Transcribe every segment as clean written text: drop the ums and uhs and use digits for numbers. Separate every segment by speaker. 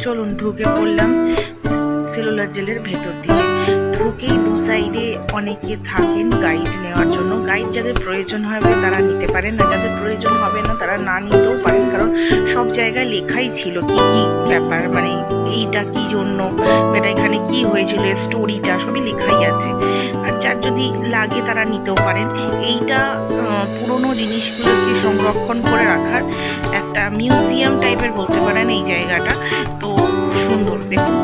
Speaker 1: চলুন ঢুকে পড়লাম সেলুলার জেলের ভেতর দিকে। ঢুকেই দু সাইডে অনেকে থাকেন গাইড নেওয়ার জন্য। গাইড যাদের প্রয়োজন হবে তারা নিতে পারেন, না যাদের প্রয়োজন হবে না তারা না নিতেও পারেন, কারণ সব জায়গায় লেখাই ছিল কি কি ব্যাপার, মানে এইটা কি জন্য, এটা এখানে কি হয়েছিল, স্টোরিটা সবই লেখাই আছে। আর যার যদি লাগে তারা নিতেও পারেন। এইটা পুরনো জিনিসগুলোকে সংরক্ষণ করে রাখার একটা মিউজিয়াম টাইপের বলতে পারেন এই জায়গাটা। তো খুব সুন্দর দেখুন।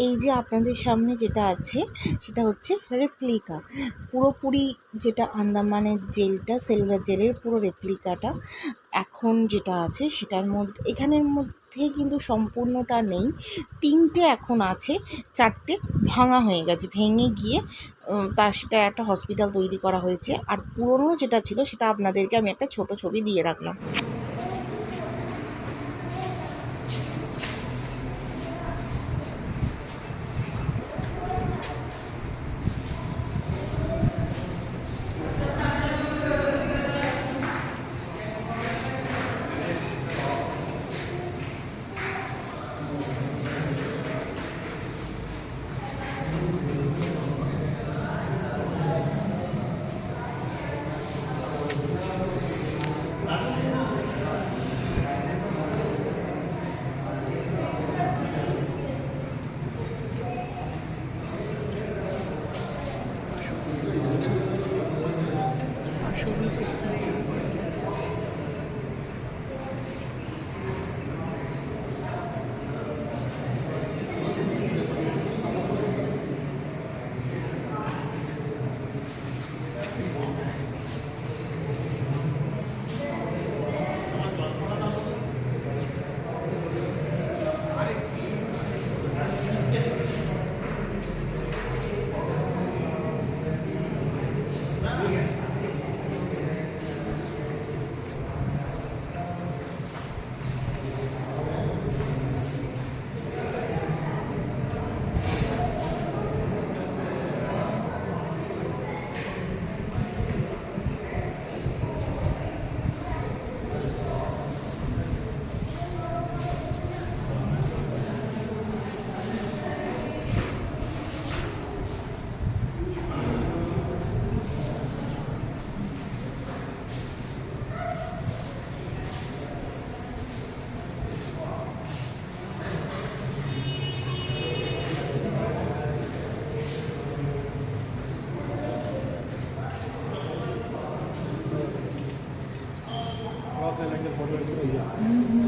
Speaker 1: এই যে আপনাদের সামনে যেটা আছে সেটা হচ্ছে রেপ্লিকা, পুরোপুরি যেটা আন্দামানের জেলটা, সেলুলার জেলের পুরো রেপ্লিকাটা এখন যেটা আছে সেটার মধ্যে, এখানের মধ্যে কিন্তু সম্পূর্ণটা নেই, 3টে এখন আছে, 4টে ভাঙা হয়ে গেছে, ভেঙে গিয়ে তার সেটা একটা হসপিটাল তৈরি করা হয়েছে। আর পুরনো যেটা ছিল সেটা আপনাদেরকে আমি একটা ছোট ছবি দিয়ে রাখলাম।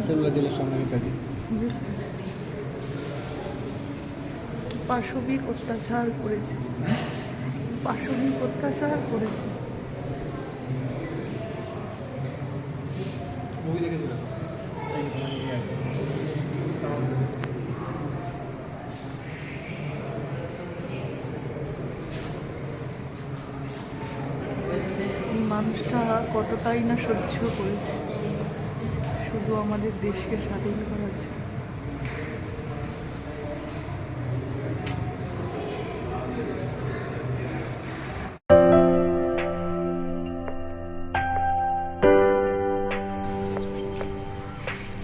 Speaker 2: সেলুলার জেলের সামনে থাকি।
Speaker 3: পাশবিক অত্যাচার করেছে, পাশবিক অত্যাচার করেছে।
Speaker 2: মুভি দেখেছিলাম।
Speaker 3: এই মানুষটা কতটাই না সহ্য করেছে শুধু আমাদের দেশকে স্বাধীন করার জন্য।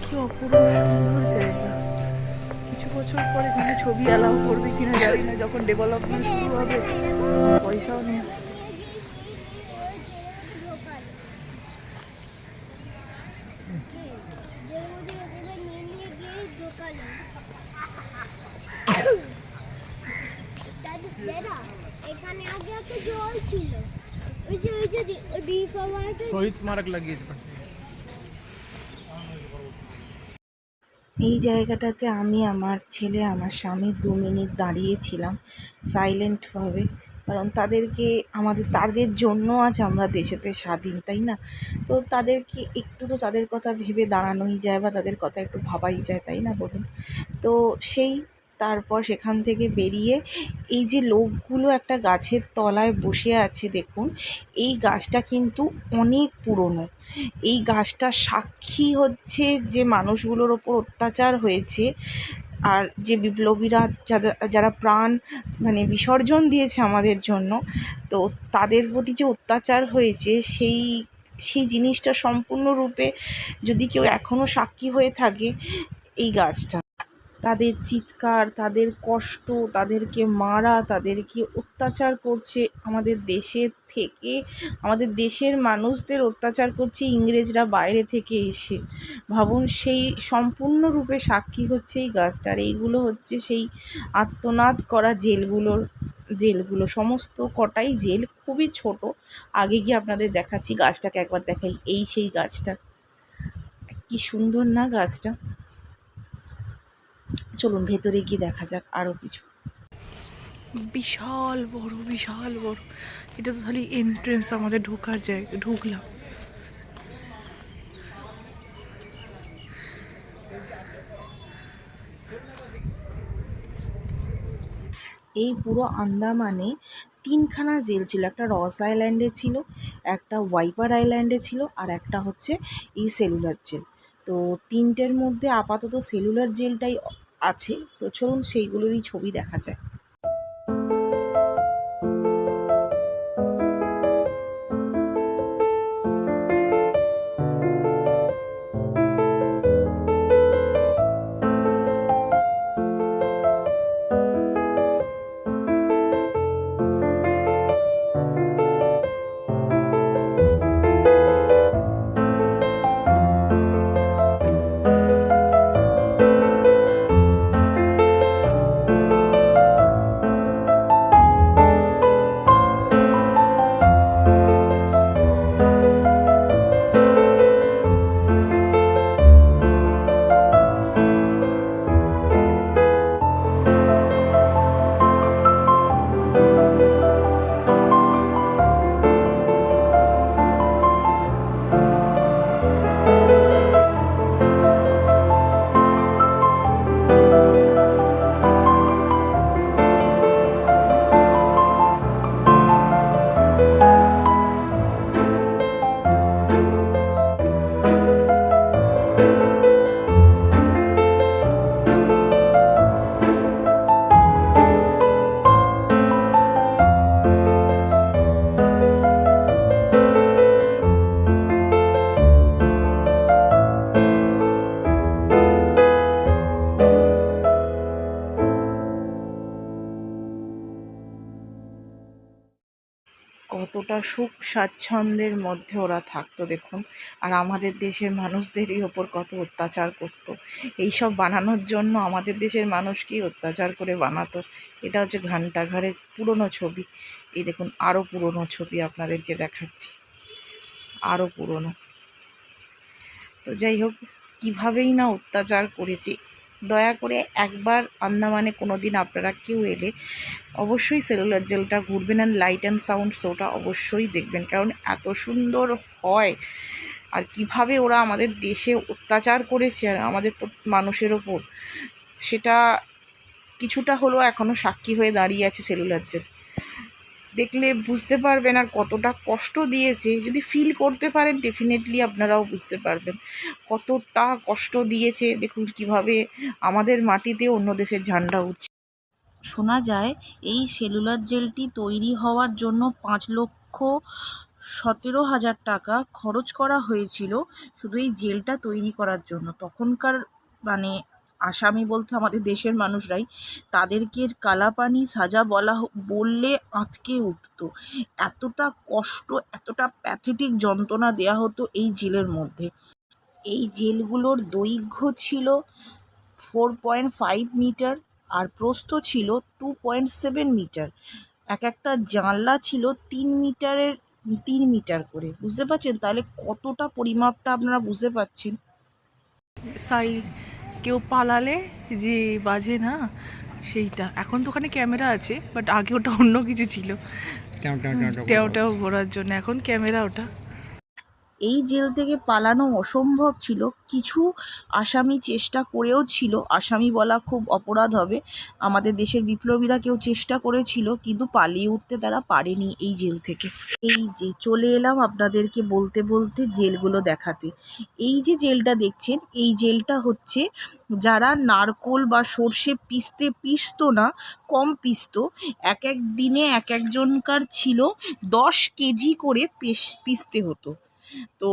Speaker 3: কি অপূর্ব সুন্দর জায়গা। কিছু বছর পরে এখানে ছবি অ্যালাউ করবে কিনা জানি না, যখন ডেভেলপমেন্ট শুরু হবে পয়সাও নেই।
Speaker 4: এখানে আগে একটা জল ছিল, ওই যে
Speaker 2: শহীদ স্মারক লাগিয়েছে।
Speaker 1: এই জায়গাটাতে আমি, আমার ছেলে, আমার স্বামী 2 মিনিট দাঁড়িয়েছিলাম সাইলেন্টভাবে, কারণ তাদের জন্য আজ আমরা দেশেতে স্বাধীন, তাই না? তো তাদেরকে একটু তো তাদের কথা ভেবে দাঁড়ানোই যায়, বা তাদের কথা একটু ভাবাই যায়, তাই না বলুন? তো তারপর সেখান থেকে বেরিয়ে এই যে লোকগুলো একটা গাছের তলায় বসে আছে দেখুন, এই গাছটা কিন্তু অনেক পুরনো। এই গাছটা সাক্ষী হচ্ছে যে মানুষগুলোর ওপর অত্যাচার হয়েছে, আর যে বিপ্লবীরা যারা প্রাণ বিসর্জন দিয়েছে আমাদের জন্য, তো তাদের প্রতি যে অত্যাচার হয়েছে সেই জিনিসটা সম্পূর্ণরূপে যদি কেউ এখনও সাক্ষী হয়ে থাকে, এই গাছটা। তাদের চিৎকার, তাদের কষ্ট, তাদেরকে মারা, তাদেরকে অত্যাচার করছে আমাদের আমাদের দেশের মানুষদের অত্যাচার করছে ইংরেজরা বাইরে থেকে এসে। ভাবুন, সেই সম্পূর্ণরূপে সাক্ষী হচ্ছে এই গাছটার। এইগুলো হচ্ছে সেই আর্তনাদ করা জেলগুলো সমস্ত কটাই জেল, খুবই ছোট। আগে গিয়ে আপনাদের দেখাচ্ছি, গাছটাকে একবার দেখাই। এই সেই গাছটা, কি সুন্দর না গাছটা। চলুন ভেতরে গিয়ে দেখা যাক আরও কিছু।
Speaker 3: বিশাল বড়, বিশাল বড়। এটা তো খালি এন্ট্রেন্স, আমাদের ঢোকার জায়গা। ঢুকলাম।
Speaker 1: এই পুরো আন্দামানে 3খানা জেল ছিল। একটা রস আইল্যান্ডে ছিল, একটা ওয়াইপার আইল্যান্ডে ছিল, আর একটা হচ্ছে এই সেলুলার জেল। তো 3টের মধ্যে আপাতত সেলুলার জেলটাই আছে। তো চলুন সেইগুলোরই ছবি দেখা যায়। কতটা সুখ স্বাচ্ছন্দ্যের মধ্যে ওরা থাকতো দেখুন। আর আমাদের দেশের মানুষদেরই ওপর কত অত্যাচার করতো। এইসব বানানোর জন্য আমাদের দেশের মানুষকেই অত্যাচার করে বানাতো। এটা হচ্ছে ঘণ্টাঘরের পুরনো ছবি। এই দেখুন, আরও পুরনো ছবি আপনাদেরকে দেখাচ্ছি, আরও পুরনো। তো যাই হোক, কীভাবেই না অত্যাচার করেছে। দয়া করে একবার আন্দামানে কোনো দিন আপনারা কেউ এলে অবশ্যই সেলুলার জেলটা ঘুরবেন, অ্যান্ড লাইট অ্যান্ড সাউন্ড শোটা অবশ্যই দেখবেন, কারণ এত সুন্দর হয়। আর কিভাবে ওরা আমাদের দেশে অত্যাচার করেছে আর আমাদের মানুষের ওপর, সেটা কিছুটা হলেও এখনও সাক্ষী হয়ে দাঁড়িয়ে আছে সেলুলার জেল। দেখলে বুঝতে পারবেন আর কতটা কষ্ট দিয়েছে। যদি ফিল করতে পারেন ডেফিনেটলি আপনারাও বুঝতে পারবেন কতটা কষ্ট দিয়েছে। দেখুন কিভাবে আমাদের মাটিতে অন্য দেশের ঝান্ডা উঠছে। শোনা যায় এই সেলুলার জেলটি তৈরি হওয়ার জন্য 5,17,000 টাকা খরচ করা হয়েছিল শুধু এই জেলটা তৈরি করার জন্য। তখনকার মানে আসামি বলতে আমাদের দেশের মানুষরাই, তাদেরকে কালাপানি সাজা বললে আঁতকে উঠতো। এতটা কষ্ট, এতটা প্যাথেটিক যন্ত্রণা দেয়া হতো এই জেলের মধ্যে। এই জেলগুলোর দৈর্ঘ্য ছিল 4.5 মিটার আর প্রস্থ ছিল 2.7 মিটার। একটা জানলা ছিল 3 মিটার করে। বুঝতে পারছেন তাহলে কতটা পরিমাপটা আপনারা বুঝতে পারছেন।
Speaker 3: সাই কেউ পালালে যে বাজে না, সেইটা। এখন তো ওখানে ক্যামেরা আছে, বাট আগে ওটা অন্য কিছু ছিল, টেও টেও ঘোরার জন্য। এখন ক্যামেরা ওটা।
Speaker 1: এই জেল থেকে পালানো অসম্ভব ছিল। কিছু আসামি চেষ্টা করেও ছিল, আসামি বলা খুব অপরাধ হবে, আমাদের দেশের বিপ্লবীরা কেউ চেষ্টা করেছিল, কিন্তু পালিয়ে উঠতে তারা পারেনি এই জেল থেকে। এই যে চলে এলাম আপনাদেরকে বলতে বলতে জেলগুলো দেখাতে। এই যে জেলটা দেখছেন, এই জেলটা হচ্ছে যারা নারকোল বা সর্ষে পিসতো না, কম পিসতো, এক এক দিনে এক একজনকার ছিল 10 কেজি করে পিসতে হতো। তো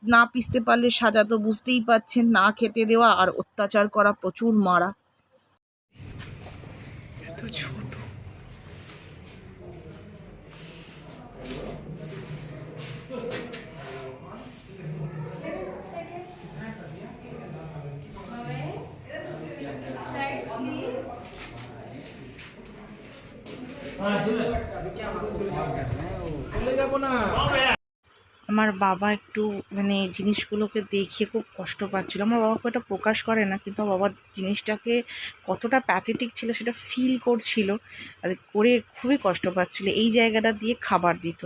Speaker 1: না পিসতে পারলে সাজা তো বুঝতেই পাচ্ছেন, না খেতে দেওয়া আর অত্যাচার করা, প্রচুর মারা।
Speaker 3: এত ছোট।
Speaker 1: আমার বাবা একটু মানে জিনিসগুলোকে দেখে খুব কষ্ট পাচ্ছিল। আমার বাবা খুব একটা প্রকাশ করে না, কিন্তু আমার বাবা জিনিসটাকে কতটা প্যাথেটিক ছিল সেটা ফিল করছিল, আর করে খুবই কষ্ট পাচ্ছিল। এই জায়গাটা দিয়ে খাবার দিত।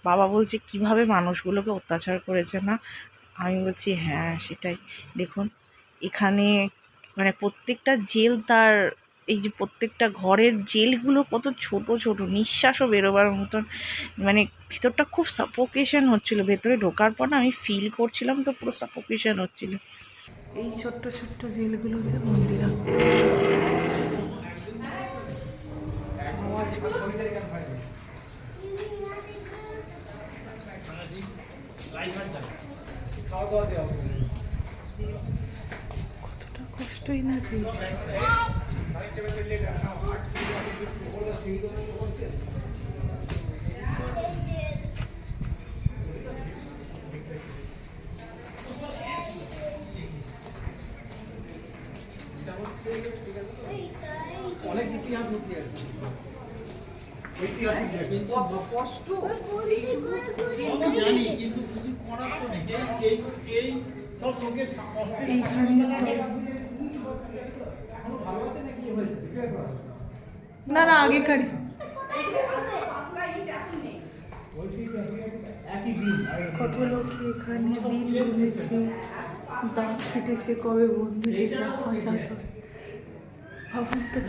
Speaker 1: বাবা বলছে কিভাবে মানুষগুলোকে অত্যাচার করেছে না। আমি বলছি হ্যাঁ সেটাই। দেখুন এখানে মানে প্রত্যেকটা জেল তার, এই যে প্রত্যেকটা ঘরের জেলগুলো কত ছোট ছোট, নিঃশ্বাসও বেরোবার মতন, মানে ভিতরটা খুব সাফোকেশন হচ্ছিল। ভেতরে ঢোকার পর না আমি ফিল করছিলাম তো পুরো সাফোকেশন হচ্ছিল।
Speaker 3: এই ছোট্ট ছোট্ট জেলগুলোতে বন্দি রাখতো। আওয়াজ কতটা কষ্টই না পেয়েছে।
Speaker 2: অনেক ইতিহাস লুকিয়ে আছে, ঐতিহাসিক কিন্তু কষ্ট জানি, কিন্তু কিছু করার তো নেই। এই সব লোকের
Speaker 3: এইখানে
Speaker 2: এখনো ভালো আছে না কি হয়েছে রিপেয়ার করা হচ্ছে?
Speaker 3: না না আগেকারই
Speaker 2: একই দিন
Speaker 3: কত লোক এখানে দিন গুনেছে, দাঁত কেটেছে, কবে বন্দি থেকে যেত। ভাবুন তো।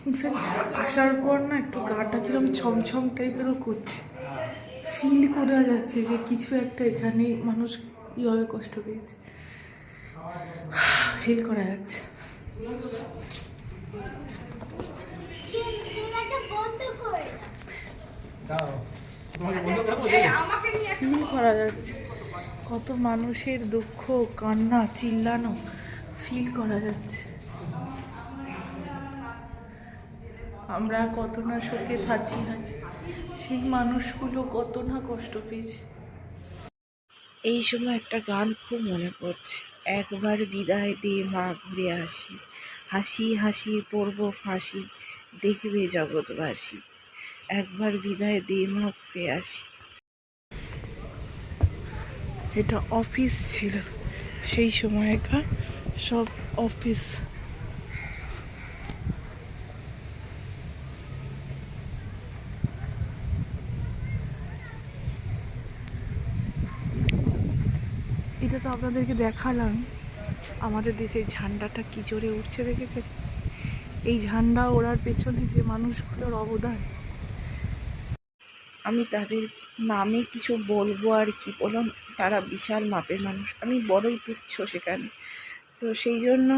Speaker 3: ইনফ্যাক্ট আসার পর না একটু গাটা কিরম ছমছম টাইপেরও করছে, ফিল করা যাচ্ছে যে কিছু একটা এখানে মানুষ কীভাবে কষ্ট পেয়েছে, ফিল করা যাচ্ছে। ফিল করা যাচ্ছে কত মানুষের দুঃখ, কান্না, চিল্লানো ফিল করা যাচ্ছে। আমরা কত না শোকে থাকি, সেই মানুষগুলো কত না কষ্ট পেয়েছে।
Speaker 1: এই সময় একটা গান খুব মনে পড়ছে, একবার বিদায় দিয়ে মা ঘুরে আসি, হাসি হাসি পড়ব ফাঁসি, দেখবে জগৎবাসী। একবার বিদায় দিয়ে মা ঘুরে আসি।
Speaker 3: এটা অফিস ছিল সেই সময়কার, সব অফিস। এটা তো আপনাদেরকে দেখালাম, আমাদের দেশের ঝান্ডাটা কি জোরে উঠছে দেখেছে। এই ঝান্ডা ওড়ার পেছনে যে মানুষগুলোর অবদান,
Speaker 1: আমি তাদের নামে কিছু বলবো আর কি বলুন, তারা বিশাল মাপের মানুষ, আমি বড়ই তুচ্ছ সেখানে। তো সেই জন্য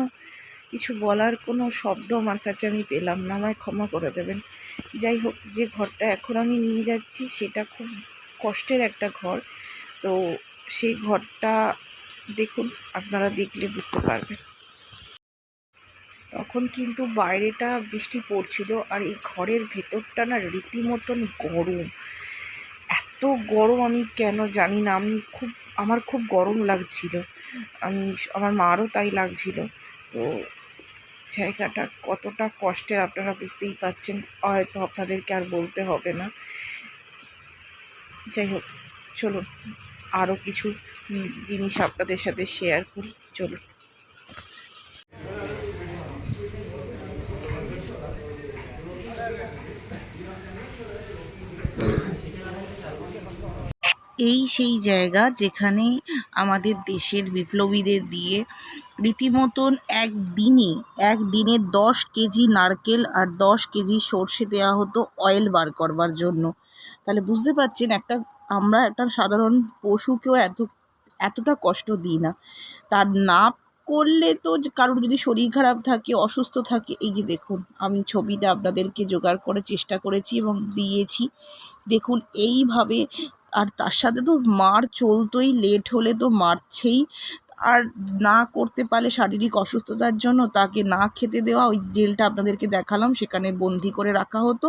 Speaker 1: কিছু বলার কোনো শব্দ আমার কাছে আমি পেলাম না, আমায় ক্ষমা করে দেবেন। যাই হোক, যে ঘরটা এখন আমি নিয়ে যাচ্ছি সেটা খুব কষ্টের একটা ঘর। তো সেই ঘরটা দেখুন, আপনারা দেখলে বুঝতে পারবেন। তখন কিন্তু বাইরেটা বৃষ্টি পড়ছিল, আর এই ঘরের ভেতরটা না রীতিমতন গরম। এত গরম আমি কেন জানি না, আমার খুব গরম লাগছিল, আমার মারও তাই লাগছিল। তো জায়গাটা কতটা কষ্টের আপনারা বুঝতেই পারছেন, হয়তো আপনাদেরকে আর বলতে হবে না। যাই হোক, চলুন আরও কিছু জিনিস আপনাদের সাথে শেয়ার করি, চলুন। এই সেই জায়গা যেখানে আমাদের দেশের বিপ্লবীদের দিয়ে রীতিমতন একদিনে 10 কেজি নারকেল আর 10 কেজি সর্ষে দেওয়া হতো অয়েল বার করবার জন্য। তাহলে বুঝতে পারছেন, আমরা একটা সাধারণ পশুকেও এতটা কষ্ট দিই না। তার না করলে তো কারোর যদি শরীর খারাপ থাকে, অসুস্থ থাকে, এই যে দেখুন, আমি ছবিটা আপনাদেরকে জোগাড় করে চেষ্টা করেছি এবং দিয়েছি, দেখুন এইভাবে। আর তার সাথে তো মার চলতোই, লেট হলে তো মারছেই। আর না করতে পারলে শারীরিক অসুস্থতার জন্য তাকে না খেতে দেওয়া, ওই জেলটা আপনাদেরকে দেখালাম সেখানে বন্দি করে রাখা হতো,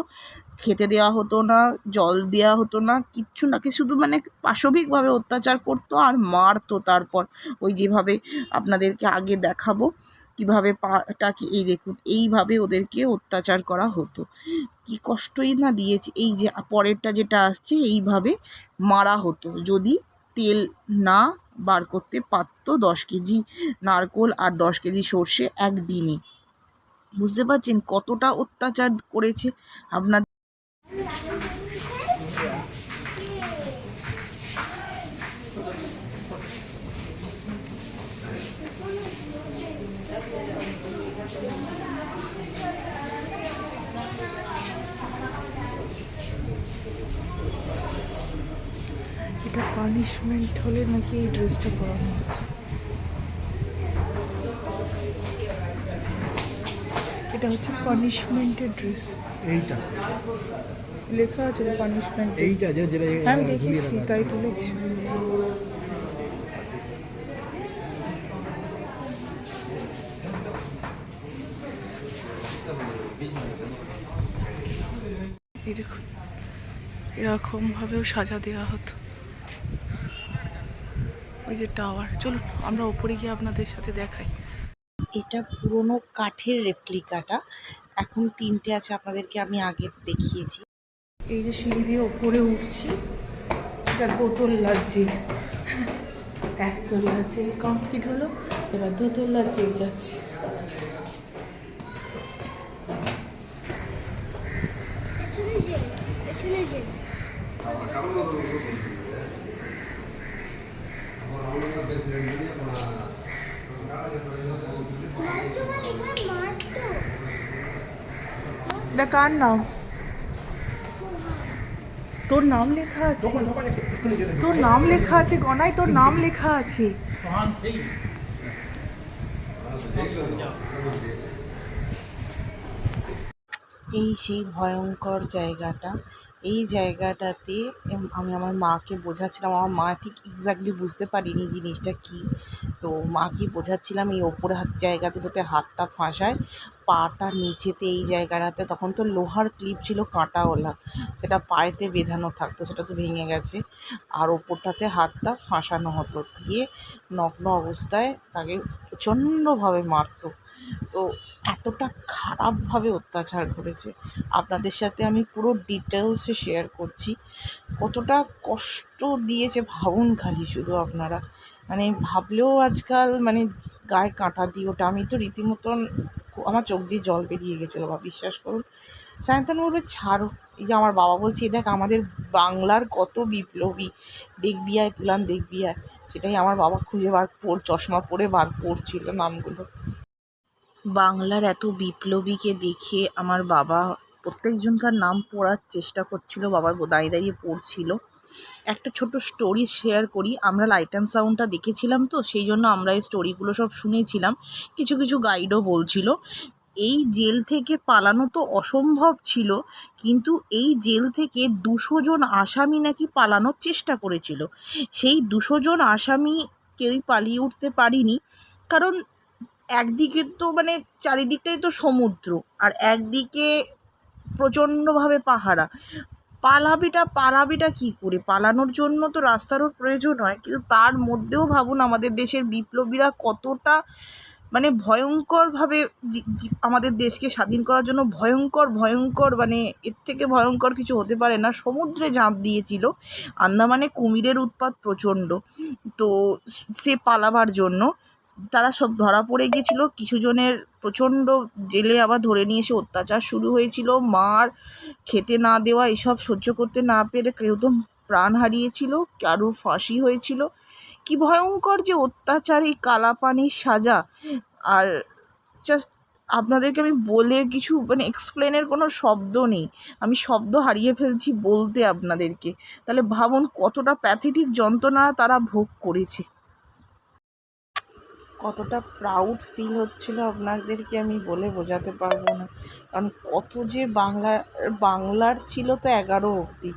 Speaker 1: খেতে দেওয়া হতো না, জল দেওয়া হতো না, কিচ্ছু না, শুধু মানে পাশবিকভাবে অত্যাচার করতো আর মারতো। তারপর ওই যেভাবে আপনাদেরকে আগে দেখাবো কীভাবে পাটাকে, এই দেখুন এইভাবে ওদেরকে অত্যাচার করা হতো, কি কষ্টই না দিয়েছে। এই যে পরেরটা যেটা আসছে, এইভাবে মারা হতো যদি তেল না বার করতে পারতো 10 কেজি নারকোল আর 10 কেজি সর্ষে একদিনে। বুঝতে পারছেন কতটা অত্যাচার করেছে আপনার।
Speaker 3: এটা পানিশমেন্ট হলে নাকি এই ড্রেসটা পরানো হতো। এটা হচ্ছে পানিশমেন্টের ড্রেস,
Speaker 2: এইটা
Speaker 3: লেখা আছে পানিশমেন্ট।
Speaker 2: এইটা যেটা
Speaker 3: আমি দেখেছি তাই তুলেছি। এই দেখুন, এরকম ভাবেও সাজা দেওয়া হতো। ওই যে টাওয়ার, চলুন আমরা ওপরে গিয়ে আপনাদের সাথে দেখাই।
Speaker 1: এটা পুরনো কাঠের রেপ্লিকাটা, এখন 3টে আছে, আপনাদেরকে আমি আগে দেখিয়েছি।
Speaker 3: এই যে সিঁড়ি দিয়ে ওপরে উঠছি, এটা দোতলার জিপ, একতলার জিপ কমপ্লিট হলো, এবার দোতলার জিপ যাচ্ছি। এটা কার নাম? তোর নাম লেখা আছে, তোর নাম লেখা আছে গনায়, তোর নাম লেখা আছে।
Speaker 2: সোহান সিং।
Speaker 1: এই সেই ভয়ঙ্কর জায়গাটা। এই জায়গাটাতে আমি আমার মাকে বোঝাচ্ছিলাম, আমার মা ঠিক এক্স্যাক্টলি বুঝতে পারিনি জিনিসটা কী। তো মাকে বোঝাচ্ছিলাম এই ওপরে জায়গাগুলোতে হাতটা ফাঁসায়, পাটা নিচেতে এই জায়গাটাতে, তখন তো লোহার ক্লিপ ছিল কাঁটাওয়ালা, সেটা পায়েতে বেঁধানো থাকতো, সেটা তো ভেঙে গেছে। আর ওপরটাতে হাতটা ফাঁসানো হতো, দিয়ে নগ্ন অবস্থায় তাকে প্রচণ্ডভাবে মারতো। তো এতটা খারাপভাবে অত্যাচার করেছে, আপনাদের সাথে আমি পুরো ডিটেলসে শেয়ার করছি। কতটা কষ্ট দিয়েছে ভাবুন খালি শুধু আপনারা, মানে ভাবলেও আজকাল মানে গায়ে কাঁটা দিয়ে ওটা। আমি তো রীতিমতন আমার চোখ দিয়ে জল বেরিয়ে গেছিলো, বা বিশ্বাস করুন। সায়ন্তন বলবে ছাড়ো, এই যে আমার বাবা বলছে দেখ আমাদের বাংলার কত বিপ্লবী, দেখবি আয় তুলান দেখবি আয়, সেটাই আমার বাবা খুঁজে চশমা পরে বার করছিল নামগুলো। বাংলার এত বিপ্লবীকে দেখে আমার বাবা প্রত্যেকজনকার নাম পড়ার চেষ্টা করছিল, বাবার দাঁড়িয়ে দাঁড়িয়ে পড়ছিল। একটা ছোট স্টোরি শেয়ার করি, আমরা লাইট অ্যান্ড সাউন্ডটা দেখেছিলাম তো সেই জন্য আমরা এই স্টোরিগুলো সব শুনেছিলাম, কিছু কিছু গাইডও বলছিল। এই জেল থেকে পালানো তো অসম্ভব ছিল, কিন্তু এই জেল থেকে 200 জন আসামি নাকি পালানোর চেষ্টা করেছিল। সেই 200 জন আসামি কেউই পালিয়ে উঠতে পারিনি, কারণ একদিকে তো মানে চারিদিকটাই তো সমুদ্র, আর একদিকে প্রচণ্ডভাবে পাহারা। পালাবিটা কি করে? পালানোর জন্য তো রাস্তারও প্রয়োজন হয়, কিন্তু তার মধ্যেও ভাবুন আমাদের দেশের বিপ্লবীরা কতটা মানে ভয়ঙ্করভাবে আমাদের দেশকে স্বাধীন করার জন্য ভয়ঙ্কর মানে এর থেকে ভয়ঙ্কর কিছু হতে পারে না, সমুদ্রে ঝাঁপ দিয়েছিল। আন্দামানে কুমিরের উৎপাত প্রচণ্ড, তো সে পালাবার জন্য তারা সব ধরা পড়ে গেছিলো। কিছু জনের প্রচণ্ড জেলে আবার ধরে নিয়ে এসে অত্যাচার শুরু হয়েছিল, মার খেতে না দেওয়া, এসব সহ্য করতে না পেরে কেউ তো প্রাণ হারিয়েছিল, কারুর ফাঁসি হয়েছিল। কি ভয়ঙ্কর যে অত্যাচার, এই কালাপানির সাজা। আর জাস্ট আপনাদেরকে আমি বলে কিছু মানে এক্সপ্লেনের কোনো শব্দ নেই, আমি শব্দ হারিয়ে ফেলছি বলতে আপনাদেরকে। তাহলে ভাবুন কতটা প্যাথেটিক যন্ত্রণা তারা ভোগ করেছে। কতটা প্রাউড ফিল হচ্ছিল আপনাদেরকে আমি বলে বোঝাতে পারবো না, কারণ কত যে বাংলার ছিল তো 11 অবধি,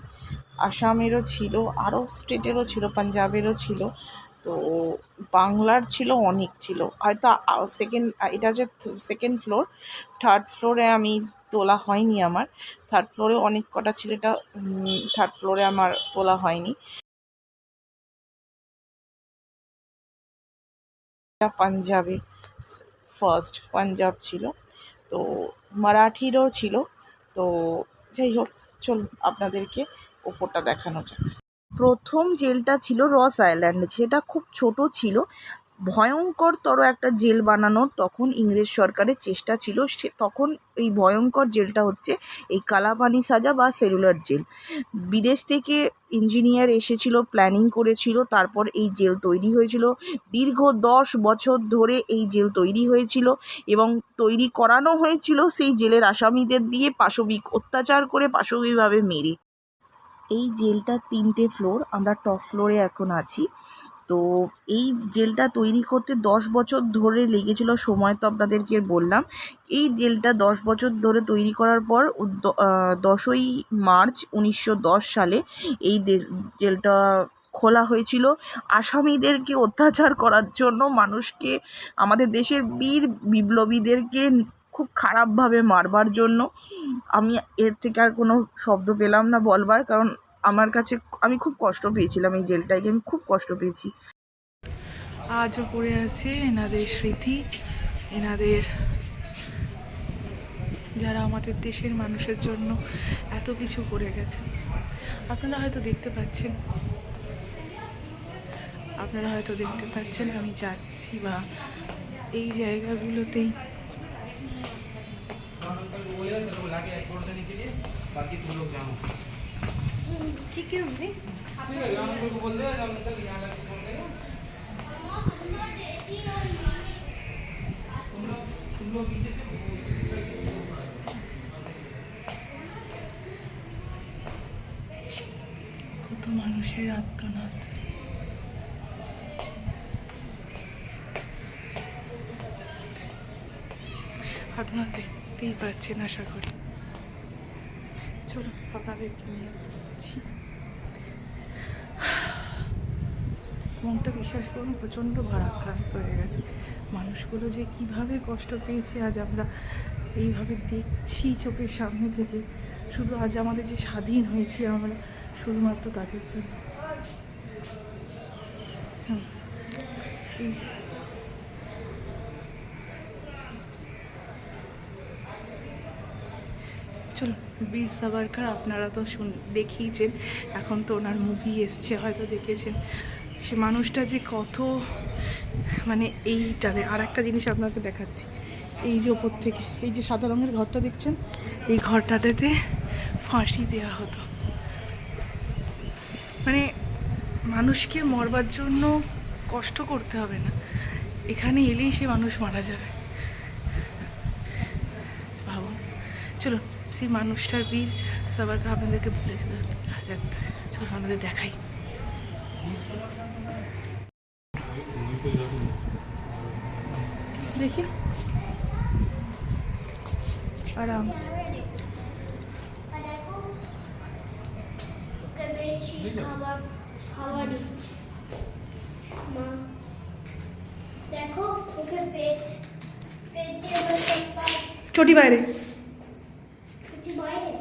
Speaker 1: আসামেরও ছিল, আরও স্টেটেরও ছিল, পাঞ্জাবেরও ছিল, তো বাংলার ছিল অনেক ছিল। হয়তো এটা হচ্ছে সেকেন্ড ফ্লোর, থার্ড ফ্লোরে আমি তোলা হয়নি আমার, থার্ড ফ্লোরে অনেক কটা ছিল, এটা থার্ড ফ্লোরে আমার তোলা হয়নি। পাঞ্জাবে ফার্স্ট পাঞ্জাব ছিল, তো মারাঠিরও ছিল। তো যাই হোক, চলুন আপনাদেরকে ওপরটা দেখানো যাক। প্রথম জেলটা ছিল রস আইল্যান্ড, সেটা খুব ছোট ছিল, ভয়ঙ্করতর একটা জেল বানানোর তখন ইংরেজ সরকারের চেষ্টা ছিল। তখন এই ভয়ঙ্কর জেলটা হচ্ছে এই কালাপানি সাজা বা সেলুলার জেল। বিদেশ থেকে ইঞ্জিনিয়ার এসেছিল, প্ল্যানিং করেছিল, তারপর এই জেল তৈরি হয়েছিল। দীর্ঘ 10 বছর ধরে এই জেল তৈরি হয়েছিল এবং তৈরি করানো হয়েছিল সেই জেলের আসামিদের দিয়ে পাশবিক অত্যাচার করে, পাশবিকভাবে মেরে। এই জেলটা 3টে ফ্লোর, আমরা টপ ফ্লোরে এখন আছি। তো এই জেলটা তৈরি করতে 10 বছর ধরে লেগেছিল সময়, তো আপনাদেরকে বললাম। এই জেলটা 10 বছর ধরে তৈরি করার পর 10ই মার্চ 1910 সালে এই জেলটা খোলা হয়েছিল আসামিদেরকে অত্যাচার করার জন্য, মানুষকে, আমাদের দেশের বীর বিপ্লবীদেরকে খুব খারাপভাবে মারবার জন্য। আমি এর থেকে আর কোনো শব্দ পেলাম না বলবার, কারণ আমার কাছে আমি খুব কষ্ট পেয়েছিলাম, এই জেলটাকে আমি খুব কষ্ট পেয়েছি।
Speaker 3: আজও পড়ে আছে এনাদের স্মৃতি, এনাদের যারা আমাদের দেশের মানুষের জন্য এত কিছু করে গেছে। আপনারা হয়তো দেখতে পাচ্ছেন আমি যাচ্ছি বা এই জায়গাগুলোতেই কত মানুষের আত্মনাদ। আপনারা দেখতেই পাচ্ছেন আশা করি। চলো আপনাদেরকে নিয়ে যাচ্ছি। মনটা বিশ্বাস করুন প্রচণ্ড ভারাক্রান্ত হয়ে গেছে। মানুষগুলো যে কীভাবে কষ্ট পেয়েছে আজ আমরা এইভাবে দেখছি চোখের সামনে থেকে। শুধু আজ আমাদের যে স্বাধীন হয়েছি আমরা শুধুমাত্র তাদের জন্য। এই চলো, বীর সাভারকার আপনারা তো দেখিয়েছেন, এখন তো ওনার মুভি এসছে, হয়তো দেখেছেন। সে মানুষটা যে কত, মানে এইটাতে আর একটা জিনিস আপনাকে দেখাচ্ছি, এই যে ওপর থেকে এই যে সাদা রঙের ঘরটা দেখছেন, এই ঘরটাতে ফাঁসি দেওয়া হতো। মানে মানুষকে মরবার জন্য কষ্ট করতে হবে না, এখানে এলেই সে মানুষ মারা যাবে। ভাবুন। চলুন সেই মানুষটার বীর সাভারকার আপনাদেরকে ভুলে যাক, চলুন আমাদের দেখাই। দেখি আরামসে।
Speaker 4: দেখো ওকে পেট দিয়ে বসে
Speaker 3: চটি বাইরে।
Speaker 4: ছুটি বাইরে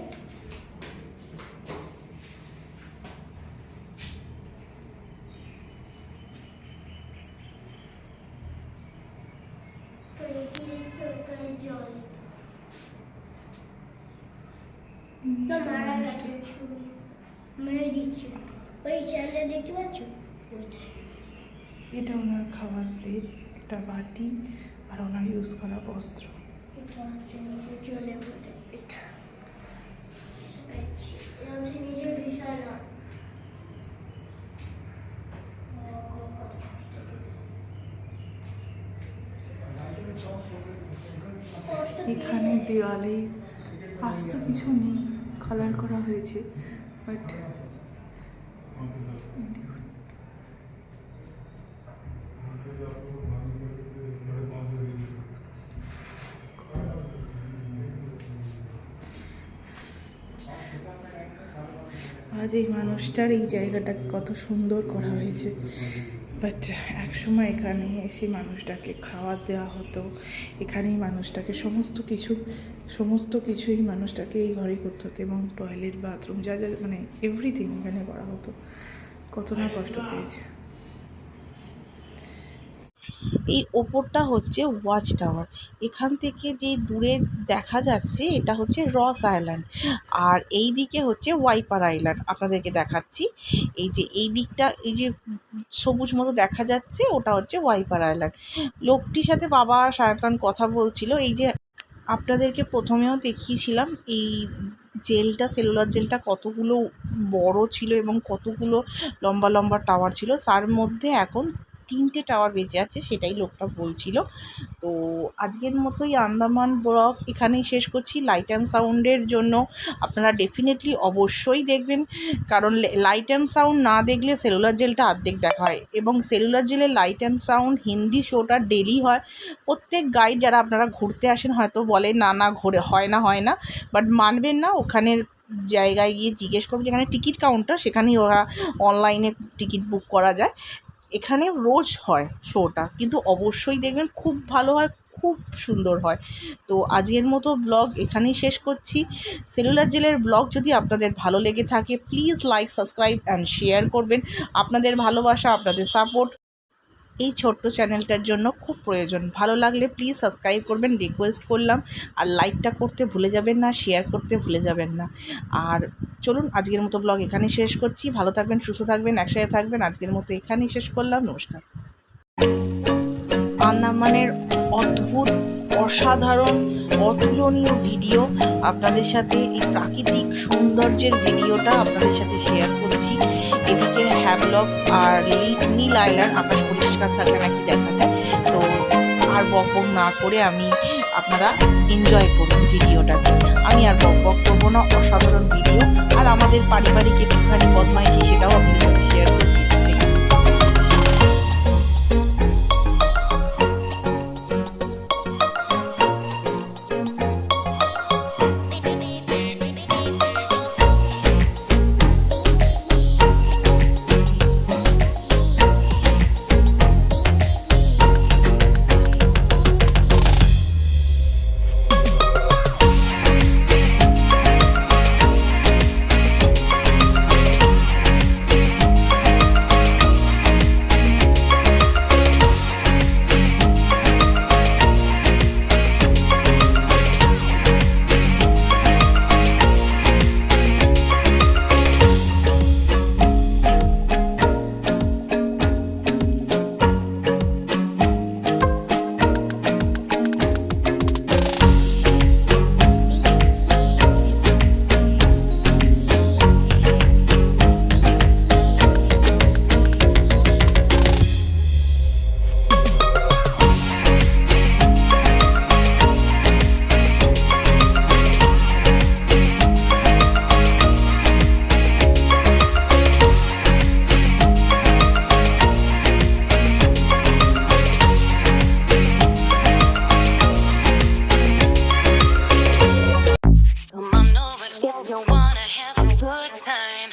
Speaker 4: মারা গেছে, ছুরি মেরে দিচ্ছে। ওই চ্যানেলে দেখতে পাচ্ছ,
Speaker 3: এটা ওনার খাবার প্লেট, একটা বাটি, আর ওনার ইউজ করা বস্ত্র।
Speaker 4: এটা হচ্ছে চলে পড়ে এটা হচ্ছে নিজের বিষয় না।
Speaker 3: এখানে দেওয়ালে আস্ত কিছু নেই, কালার করা হয়েছে, বাট আজ এই মানুষটার এই জায়গাটাকে কত সুন্দর করা হয়েছে, বাট একসময় এখানে এসে মানুষটাকে খাওয়া দেওয়া হতো, এখানেই মানুষটাকে সমস্ত কিছুই মানুষটাকে এই ঘরে করতে হতো, এবং টয়লেট, বাথরুম, যা যা মানে এভরিথিং এখানে করা হতো। কত না কষ্ট পেয়েছে।
Speaker 1: এই ওপরটা হচ্ছে ওয়াচ টাওয়ার, এখান থেকে যে দূরে দেখা যাচ্ছে এটা হচ্ছে রস আইল্যান্ড, আর এই দিকে হচ্ছে ওয়াইপার আইল্যান্ড। আপনাদেরকে দেখাচ্ছি, এই যে এই দিকটা, এই যে সবুজ মতো দেখা যাচ্ছে, ওটা হচ্ছে ওয়াইপার আইল্যান্ড। লোকটির সাথে বাবা সায়ন্তন কথা বলছিল। এই যে আপনাদেরকে প্রথমেও দেখিয়েছিলাম এই জেলটা, সেলুলার জেলটা কতগুলো বড় ছিল এবং কতগুলো লম্বা লম্বা টাওয়ার ছিল, তার মধ্যে এখন 3টে টাওয়ার বেঁচে আছে, সেটাই লোকটা বলছিল। তো আজকের মতোই আন্দামান ব্লগ এখানেই শেষ করছি। লাইট অ্যান্ড সাউন্ডের জন্য আপনারা ডেফিনেটলি অবশ্যই দেখবেন, কারণ লাইট অ্যান্ড সাউন্ড না দেখলে সেলুলার জেলটা অর্ধেক দেখা হয়, এবং সেলুলার জেলের লাইট অ্যান্ড সাউন্ড হিন্দি শোটা ডেলি হয়। প্রত্যেক গাইড যারা আপনারা ঘুরতে আসেন হয়তো বলে না ঘুরে হয় না, বাট মানবেন না, ওখানের জায়গায় গিয়ে জিজ্ঞেস করবেন, যেখানে টিকিট কাউন্টার সেখানেই ওরা অনলাইনে টিকিট বুক করা যায়। এখানে রোজ হয় শোটা, কিন্তু অবশ্যই দেখবেন খুব ভালো হয়, খুব সুন্দর হয়। তো আজকের মতো ব্লগ এখানেই শেষ করছি। সেলুলার জেলের ব্লগ যদি আপনাদের ভালো লেগে থাকে, please like, subscribe and share করবেন। আপনাদের ভালোবাসা, আপনাদের সাপোর্ট এই ছোট্ট চ্যানেলটার জন্য খুব প্রয়োজন। ভালো লাগলে প্লিজ সাবস্ক্রাইব করবেন, রিকোয়েস্ট করলাম। আর লাইকটা করতে ভুলে যাবেন না, শেয়ার করতে ভুলে যাবেন না। আর চলুন আজকের মতো ব্লগ এখানেই শেষ করছি। ভালো থাকবেন, সুস্থ থাকবেন, একসাথে থাকবেন। আজকের মতো এখানেই শেষ করলাম। নমস্কার। আন্দামানের অদ্ভুত, অসাধারণ, অতুলনীয় ভিডিও আপনাদের সাথে, এই প্রাকৃতিক সৌন্দর্যের ভিডিওটা আপনাদের সাথে শেয়ার করছি। এদিকে হ্যাভলক আর নীল আইল্যান্ড, আকাশ পরিষ্কার থাকলে নাকি দেখা যায়। তো আর বক না করে আপনারা এনজয় করুন ভিডিওটাকে। আমি আর বক করবো না, অসাধারণ ভিডিও। আর আমাদের পারিবারিক একটুখানি বদমাইশি, সেটাও আপনাদের সাথে শেয়ার করছি।
Speaker 5: it's time.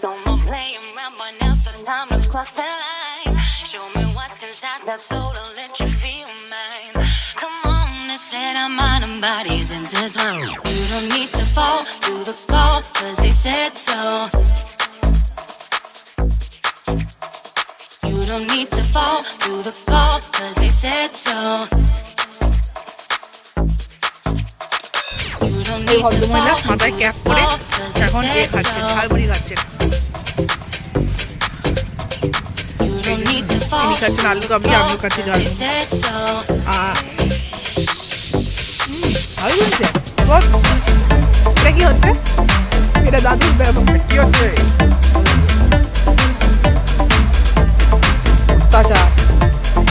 Speaker 5: No more playing around, but now's the time to cross the line. Show me what's inside that soul, I'll let you feel mine. Come on, let's set our mind and bodies intertwined. You don't need to fall to the call, cause they said so. You don't need to fall to the call, cause they said so. You don't
Speaker 3: এই
Speaker 5: need to
Speaker 3: ভদ্রমহিলা
Speaker 5: fall
Speaker 3: মাথায়
Speaker 5: to
Speaker 3: cap
Speaker 5: the
Speaker 3: করে
Speaker 5: call, cause they
Speaker 3: এখন এ
Speaker 5: said
Speaker 3: খাচ্ছেন,
Speaker 5: so.
Speaker 3: Jhalmuri খাচ্ছেন।
Speaker 5: You don't need to fall
Speaker 3: ইনি খাচ্ছেন আলু কাবলি, আমিও খাচ্ছি
Speaker 5: cause they
Speaker 3: jhalmuri.
Speaker 5: said so.
Speaker 3: ভালো বলছে বল, এটা কি হচ্ছে? এটা দাদুর ব্যাপার, কি হচ্ছে?